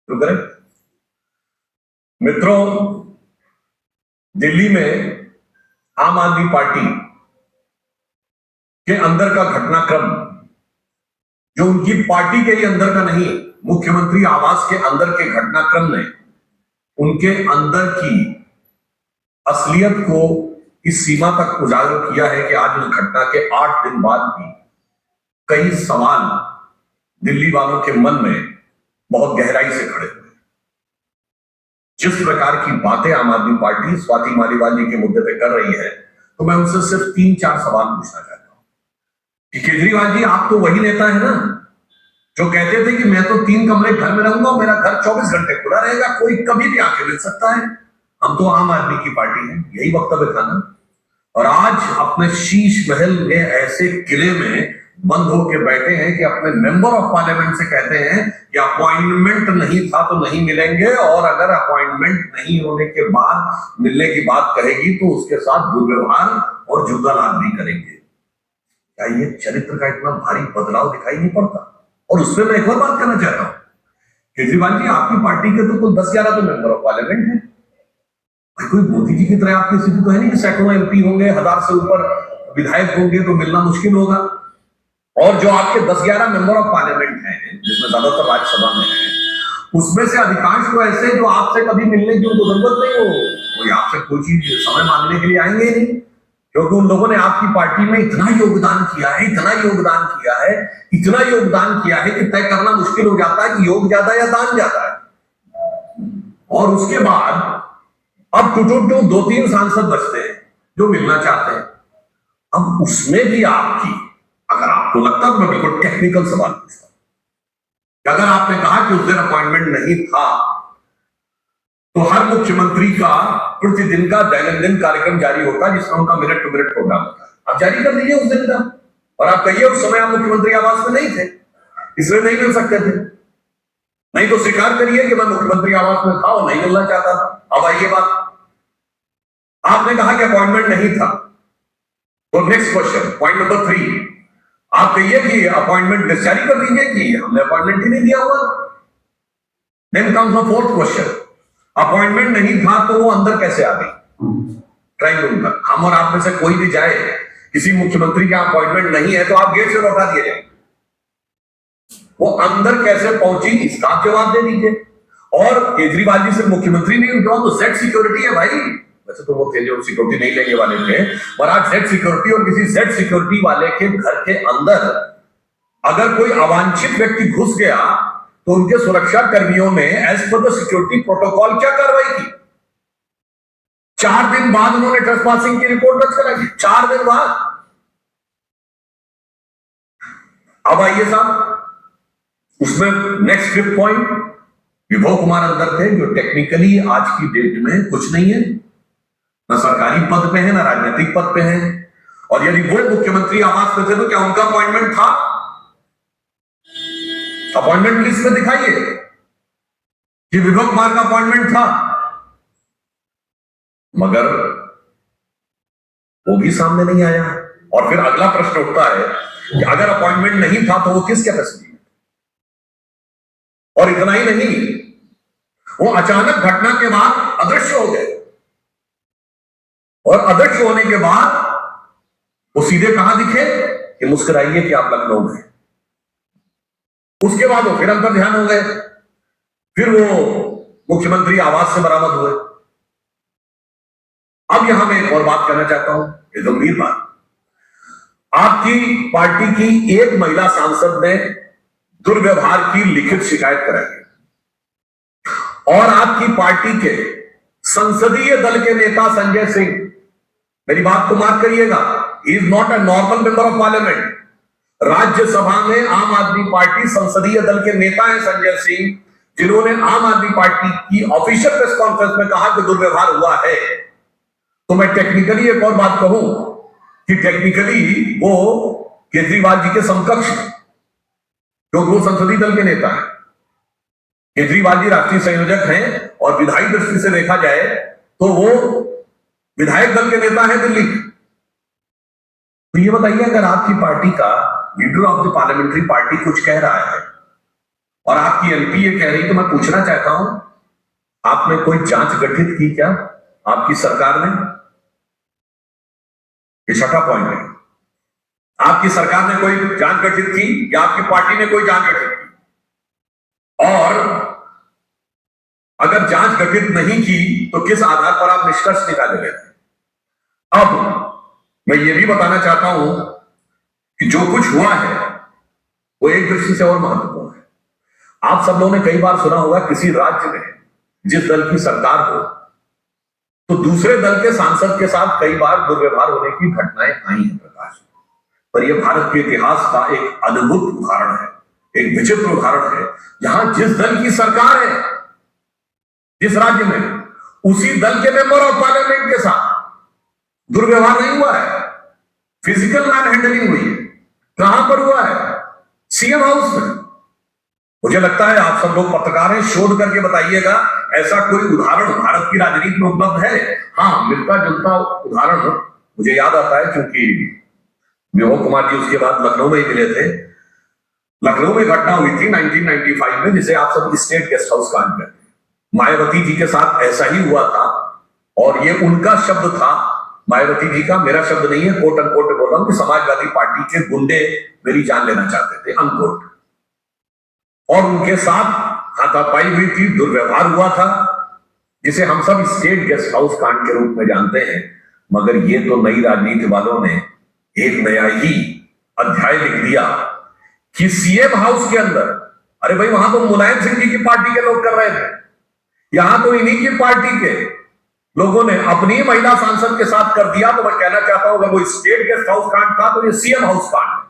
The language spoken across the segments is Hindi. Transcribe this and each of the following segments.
तो करें मित्रों, दिल्ली में आम आदमी पार्टी के अंदर का घटनाक्रम जो उनकी पार्टी के ही अंदर का नहीं, मुख्यमंत्री आवास के अंदर के घटनाक्रम ने उनके अंदर की असलियत को इस सीमा तक उजागर किया है कि आज उस घटना के 8 दिन बाद भी कई सवाल दिल्ली वालों के मन में बहुत गहराई से खड़े हुए। जिस प्रकार की बातें आम आदमी पार्टी स्वाति मालीवाल जी के मुद्दे पे कर रही है, तो मैं उनसे सिर्फ 3-4 सवाल पूछना चाहता हूं कि केजरीवाल जी, आप तो वही नेता है ना जो कहते थे कि मैं तो 3 कमरे घर में रहूंगा, मेरा घर 24 घंटे खुला रहेगा, कोई कभी भी आके मिल सकता है, हम तो आम आदमी की पार्टी है, यही वक्तव्य था ना। और आज अपने शीश महल में ऐसे किले में बंद होकर बैठे हैं कि अपने मेंबर ऑफ पार्लियामेंट से कहते हैं कि अपॉइंटमेंट नहीं था तो नहीं मिलेंगे, और अगर अपॉइंटमेंट नहीं होने के बाद मिलने की बात कहेगी तो उसके साथ दुर्व्यवहार और जूता लाद भी करेंगे। क्या ये चरित्र का इतना भारी बदलाव दिखाई नहीं पड़ता? और उसमें मैं एक और बात करना चाहता हूं, केजरीवाल जी, आपकी पार्टी के तो कुल 10-11 तो मेंबर ऑफ पार्लियामेंट है। कोई मोदी जी की तरह आपकी स्थिति तो है नहीं कि सैकड़ों एमपी होंगे, 1000 से ऊपर विधायक होंगे तो मिलना मुश्किल होगा। और जो आपके 10-11 मेंबर ऑफ पार्लियामेंट हैं, जिसमें ज्यादातर राज्यसभा में है, उसमें से अधिकांश तो ऐसे जो आपसे कभी मिलने की उनको जरूरत नहीं हो, कोई आपसे कोई चीज समय मांगने के लिए आएंगे ही नहीं, क्योंकि उन लोगों ने आपकी पार्टी में इतना योगदान किया है, इतना योगदान किया है, इतना योगदान किया है कि तय करना मुश्किल हो जाता है कि योग ज्यादा या दान ज्यादा है। और उसके बाद अब टू 2-3 सांसद बचते हैं जो मिलना चाहते हैं। अब उसमें भी आपकी, अगर आपको लगता तो मैं बिल्कुल टेक्निकल सवाल पूछता हूं, अगर आपने कहा कि उस दिन अपॉइंटमेंट नहीं था, तो हर मुख्यमंत्री का प्रतिदिन का दैनंदिन कार्यक्रम जारी होता है जिसमें उनका मिनट टू मिनट प्रोग्राम होता है। आप जारी कर दीजिए उस दिन का, और आप कहिए उस समय आप मुख्यमंत्री आवास में नहीं थे, इसलिए नहीं मिल सकते थे। नहीं तो स्वीकार करिए कि मैं मुख्यमंत्री आवास में था और नहीं मिलना चाहता था। अब आइए बात, आपने कहा कि अपॉइंटमेंट नहीं था, तो नेक्स्ट क्वेश्चन, पॉइंट नंबर 3, आप कहिए कि अपॉइंटमेंट जारी कर दीजिए कि हमने अपॉइंटमेंट ही नहीं दिया हुआ। Then comes the 4th question, appointment नहीं था तो वो अंदर कैसे आ गई ड्राइंग रूम तक? हम और आप में से कोई भी जाए, किसी मुख्यमंत्री का अपॉइंटमेंट नहीं है तो आप गेट से लौटा दिए जाएंगे, वो अंदर कैसे पहुंची इसका जवाब दे दीजिए। और केजरीवाल जी सिर्फ मुख्यमंत्री नहीं, उनके तो जेड सिक्योरिटी है भाई। वैसे तो वो थे जो सिक्योरिटी नहीं लेने वाले थे, पर आज जेड सिक्योरिटी, और किसी जेड सिक्योरिटी वाले के घर के अंदर अगर कोई अवांछित व्यक्ति घुस गया तो उनके सुरक्षा कर्मियों ने as per the security protocol क्या कार्रवाई की? 4 दिन बाद उन्होंने ट्रेसपासिंग की रिपोर्ट दर्ज कराई, 4 दिन बाद। अब आइए साहब, उसमें नेक्स्ट 5th पॉइंट, विभव कुमार अंदर थे जो टेक्निकली आज की डेट में कुछ नहीं है, ना सरकारी पद पे है ना राजनीतिक पद पे है, और यदि वो मुख्यमंत्री आवास में थे तो क्या उनका अपॉइंटमेंट था? अपॉइंटमेंट लिस्ट में दिखाइए कि विभव कुमार का अपॉइंटमेंट था, मगर वो भी सामने नहीं आया। और फिर अगला प्रश्न उठता है कि अगर अपॉइंटमेंट नहीं था तो वो किस कैपेसिटी में? और इतना ही नहीं, वो अचानक घटना के बाद अदृश्य हो गए, और अदृश्य होने के बाद वो सीधे कहां दिखे कि मुस्कुराइए कि आप लखनऊ में। उसके बाद वो फिर अंतर ध्यान हो गए, फिर वो मुख्यमंत्री आवास से बरामद हुए। अब यहां मैं एक और बात करना चाहता हूं, एक गंभीर बात। आपकी पार्टी की एक महिला सांसद ने दुर्व्यवहार की लिखित शिकायत कराई है, और आपकी पार्टी के संसदीय दल के नेता संजय सिंह, मेरी बात को मार्क करिएगा, he is not a normal member of parliament. Rajya Sabha में आम आदमी पार्टी संसदीय दल के नेता हैं संजय सिंह, जिन्होंने आम आदमी पार्टी की ऑफिशियल प्रेस कॉन्फ्रेंस में कहा कि दुर्व्यवहार हुआ है। तो मैं टेक्निकली एक और बात कहूं कि टेक्निकली वो केजरीवाल जी के समकक्ष, क्योंकि वो संसदीय दल के नेता हैं। केजरीवाल जी राष्ट्रीय संयोजक हैं, और विधायी दृष्टि से देखा जाए तो वो विधायक दल के नेता हैं दिल्ली। तो ये बताइए, अगर आपकी पार्टी का leader of the parliamentary party कुछ कह रहा है और आपकी एमपी ये कह रही, तो मैं पूछना चाहता हूं, आपने कोई जांच गठित की क्या आपकी सरकार ने? ये छठा पॉइंट है। आपकी सरकार ने कोई जांच गठित की या आपकी पार्टी ने कोई जांच गठित की? और अगर जांच गठित नहीं की तो किस आधार पर आप निष्कर्ष निकाले गए थे? अब मैं ये भी बताना चाहता हूं कि जो कुछ हुआ है वो एक दृष्टि से और महत्वपूर्ण है। आप सब लोगों ने कई बार सुना होगा, किसी राज्य में जिस दल की सरकार हो तो दूसरे दल के सांसद के साथ कई बार दुर्व्यवहार होने की घटनाएं आई हैं प्रकाश। पर यह भारत के इतिहास का एक अद्भुत उदाहरण है, एक विचित्र उदाहरण है, जहां जिस दल की सरकार है जिस राज्य में, उसी दल के मेंबर ऑफ पार्लियामेंट के साथ दुर्व्यवहार नहीं हुआ है, फिजिकल मैन हैंडलिंग हुई है। कहां पर हुआ है? सीएम हाउस में। मुझे लगता है आप सब लोग पत्रकार हैं, शोध करके बताइएगा ऐसा कोई उदाहरण भारत की राजनीति में उपलब्ध है? हाँ, मिलता जुलता उदाहरण मुझे याद आता है, क्योंकि विभो कुमार जी उसके बाद लखनऊ में ही मिले थे। लखनऊ में घटना हुई थी 1995 में, जिसे आप सब स्टेट गेस्ट हाउस कांड कहते हैं। मायावती जी के साथ ऐसा ही हुआ था, और ये उनका शब्द था, मायावती जी का, मेरा शब्द नहीं है, कोट अनकोट बोल रहा हूं कि समाजवादी पार्टी के गुंडे मेरी जान लेना चाहते थे, अनकोट, और उनके साथ हाथापाई हुई थी, दुर्व्यवहार हुआ था, जिसे हम सब स्टेट गेस्ट हाउस कांड के रूप में जानते हैं। मगर ये तो नई राजनीति वालों ने एक नया ही अध्याय लिख दिया कि सीएम हाउस के अंदर, अरे भाई वहां तो मुलायम सिंह जी की पार्टी के लोग कर रहे थे, यहां तो इन्हीं की पार्टी के लोगों ने अपनी महिला सांसद के साथ कर दिया। तो मैं कहना चाहता हूं, अगर वो स्टेट गेस्ट हाउस कांड था तो ये सीएम हाउस कांड है।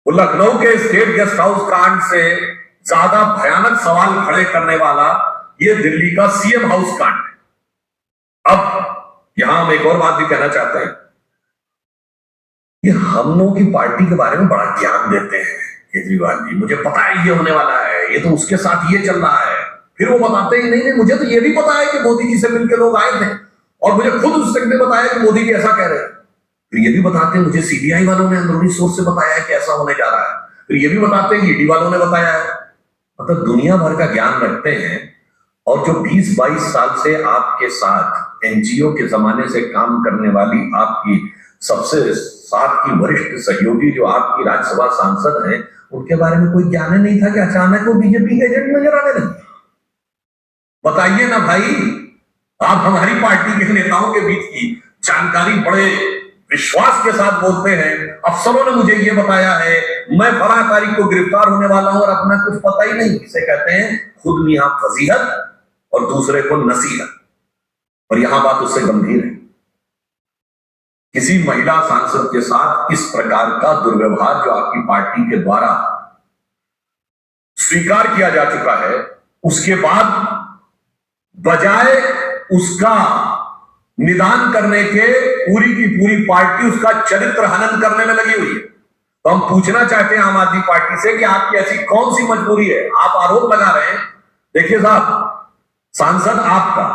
वो लखनऊ के स्टेट गेस्ट हाउस कांड से ज्यादा भयानक सवाल खड़े करने वाला ये दिल्ली का सीएम हाउस कांड है। अब यहां हम एक और बात भी कहना चाहते हैं, ये हम लोगों की पार्टी के बारे में बड़ा ज्ञान देते हैं केजरीवाल जी, मुझे पता है ये होने वाला है, ये तो उसके साथ ये चल रहा है, फिर वो बताते ही नहीं, मुझे तो ये भी पता है कि मोदी जी से मिलकर लोग आए थे और मुझे खुद उस तक ने बताया कि मोदी जी ऐसा कह रहे हैं। फिर ये भी बताते हैं मुझे सीबीआई वालों ने अंदरूनी सोर्स से बताया है कि ऐसा होने जा रहा है। फिर ये भी बताते हैं ईडी वालों ने बताया है। मतलब दुनिया भर का ज्ञान रखते हैं। और जो 20-22 साल से आपके साथ एनजीओ के जमाने से काम करने वाली आपकी सबसे साथ की वरिष्ठ सहयोगी जो आपकी राज्यसभा सांसद हैं, उनके बारे में कोई ज्ञान नहीं था कि अचानक वो बीजेपी के एजेंट नजर आने लगे। बताइए ना भाई, आप हमारी पार्टी के नेताओं के बीच की जानकारी बड़े विश्वास के साथ बोलते हैं, अफसरों ने मुझे ये बताया है, मैं 12 तारीख को गिरफ्तार होने वाला हूं और अपना कुछ पता ही नहीं। इसे कहते हैं खुद मियां फजीहत और दूसरे को नसीहत। और यहां बात उससे गंभीर है, किसी महिला सांसद के साथ इस प्रकार का दुर्व्यवहार जो आपकी पार्टी के द्वारा स्वीकार किया जा चुका है, उसके बाद बजाय उसका निदान करने के पूरी की पूरी पार्टी उसका चरित्र हनन करने में लगी हुई है। तो हम पूछना चाहते हैं आम आदमी पार्टी से कि आपकी ऐसी कौन सी मजबूरी है? आप आरोप लगा रहे हैं, देखिए साहब, सांसद आपका,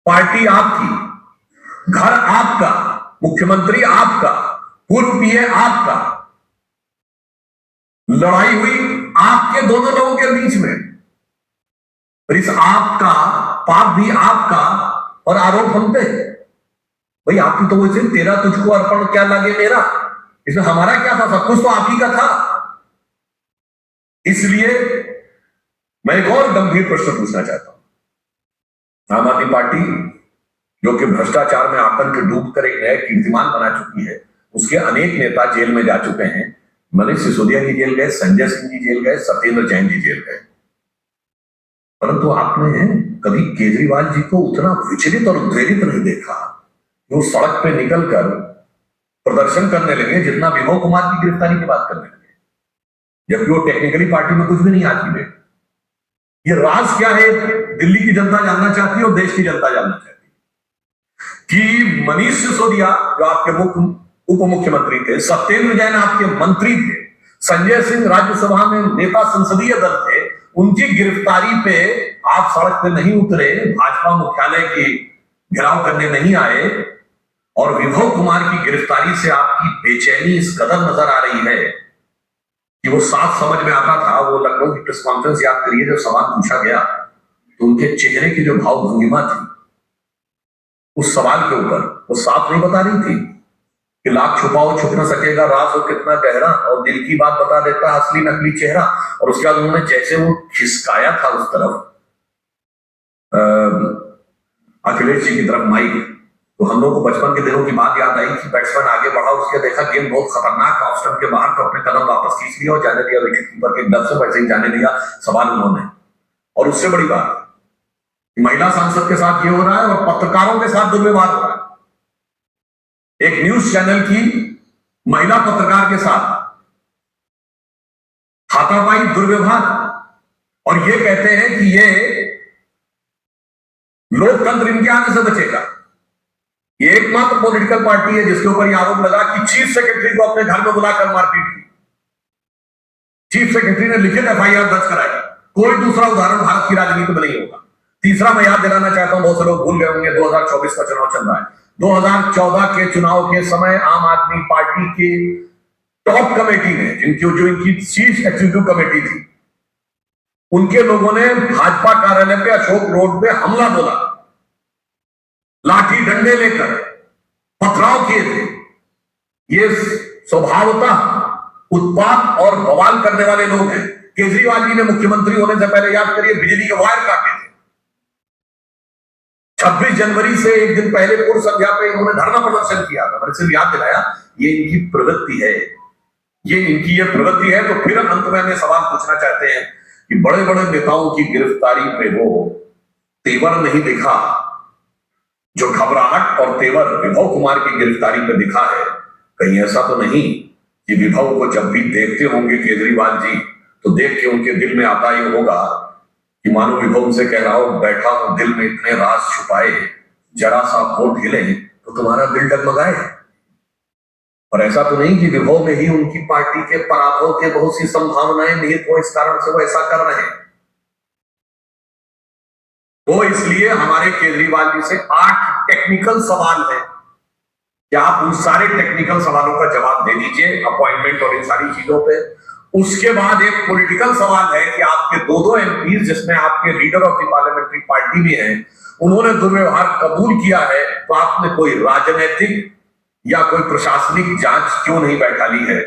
पार्टी आपकी, घर आपका, मुख्यमंत्री आपका, पूर्व पीए आपका, लड़ाई हुई आपके दोनों लोगों के बीच में, और इस आपका पाप भी आपका और आरोप हम पे। भाई आपकी तो वैसे तेरा तुझको अर्पण क्या लगे मेरा, इसमें हमारा क्या था? सब कुछ तो आप ही का था। इसलिए मैं एक और गंभीर प्रश्न पूछना चाहता हूं। आम आदमी पार्टी जो कि भ्रष्टाचार में आतंक डूब कर एक नया कीर्तिमान बना चुकी है, उसके अनेक नेता जेल में जा चुके हैं। मनीष सिसोदिया जी जेल गए, संजय सिंह जी जेल गए, सत्येंद्र जैन जी जेल गए। परंतु आपने कभी केजरीवाल जी को उतना विचलित और उद्वेलित नहीं देखा। वो सड़क पे निकलकर प्रदर्शन करने लगे जितना विभो कुमार की गिरफ्तारी की बात करने लगे, जबकि वो टेक्निकली पार्टी में कुछ भी नहीं आती है। ये राज क्या है, दिल्ली की जनता जानना चाहती है और देश की जनता जानना चाहती है कि मनीष सिसोदिया जो आपके उप मुख्यमंत्री थे, सत्येंद्र जैन आपके मंत्री थे, संजय सिंह राज्यसभा में नेता संसदीय दल थे, उनकी गिरफ्तारी पे आप सड़क पे नहीं उतरे, भाजपा मुख्यालय की घेराव करने नहीं आए, और विभव कुमार की गिरफ्तारी से आपकी बेचैनी इस कदर नजर आ रही है कि वो साफ समझ में आता था। वो लखनऊ की प्रेस कॉन्फ्रेंस याद करिए, जब सवाल पूछा गया तो उनके चेहरे की जो भाव भंगिमा थी उस सवाल के ऊपर, वो साफ नहीं बता रही थी कि लाख छुपाओ छुप न सकेगा राज हो कितना गहरा, और दिल की बात बता देता असली नकली चेहरा। और उसके बाद उन्होंने जैसे वो खिसकाया था उस तरफ अखिलेश जी की तरफ माइक, तो हम लोग को बचपन के दिनों की बात याद आई कि बैट्समैन आगे बढ़ा, उसके देखा गेम बहुत खतरनाक, ऑफ स्टंप के बाहर, तो अपने कदम वापस खींच लिया और जाने दिया विकेट कीपर के डर से, वैसे ही जाने दिया सवाल उन्होंने। और उससे बड़ी बात, महिला सांसद के साथ ये हो रहा है और पत्रकारों के साथ दुर्व्यवहार हो रहा है। एक न्यूज चैनल की महिला पत्रकार के साथ हाथापाई, दुर्व्यवहार, और ये कहते हैं कि ये लोकतंत्र इनके आने से बचेगा। ये एकमात्र पॉलिटिकल पार्टी है जिसके ऊपर यह आरोप लगा कि चीफ सेक्रेटरी को अपने घर में बुलाकर मारपीट की। चीफ सेक्रेटरी ने लिखित एफआईआर दर्ज कराई। कोई दूसरा उदाहरण भारत की राजनीति में नहीं होगा। तीसरा, मैं याद दिलाना चाहता हूं, बहुत से लोग भूल गए होंगे, 2024 का चुनाव चल रहा है। 2014 के चुनाव के समय आम आदमी पार्टी की टॉप कमेटी ने, जो इनकी चीफ एग्जीक्यूटिव कमेटी थी, उनके लोगों ने भाजपा कार्यालय पे अशोक रोड पे हमला बोला, लाठी डंडे लेकर पथराव किए थे। ये स्वभावतः उत्पात और बवाल करने वाले लोग हैं। केजरीवाल जी ने मुख्यमंत्री होने से पहले, याद करिए, बिजली के वायर काटे थे। 26 जनवरी से एक दिन पहले पूर्व संध्या पे इन्होंने धरना प्रदर्शन किया था। मैंने सिर्फ याद दिलाया, ये इनकी प्रवृत्ति है, ये प्रवृत्ति है। तो फिर अंत में हमें सवाल पूछना चाहते हैं कि बड़े बड़े नेताओं की गिरफ्तारी पे वो तेवर नहीं दिखा जो घबराहट और तेवर विभव कुमार की गिरफ्तारी पे दिखा है। कहीं ऐसा तो नहीं कि विभव को जब भी देखते होंगे केजरीवाल जी, तो देख के उनके दिल में आता ही होगा कि मानो विभव उनसे कह रहा हो, बैठा हूं दिल में इतने राज छुपाए, जरा सा होठ हिले तो तुम्हारा दिल डगमगाए। और ऐसा तो नहीं कि विभव में ही उनकी पार्टी के पराभव के बहुत सी संभावनाएं निहित हो, इस कारण से वो ऐसा कर रहे हैं। वो इसलिए हमारे केजरीवाल जी से 8 टेक्निकल सवाल है कि आप उन सारे टेक्निकल सवालों का जवाब दे दीजिए, अपॉइंटमेंट और इन सारी चीजों पे। उसके बाद एक पॉलिटिकल सवाल है कि आपके 2 एमपीज, जिसमें आपके leader of the parliamentary party भी हैं, उन्होंने दुर्व्यवहार कबूल किया है, तो आपने कोई राजनीतिक या कोई प्रशासनिक जांच क्यों नहीं बैठा ली है?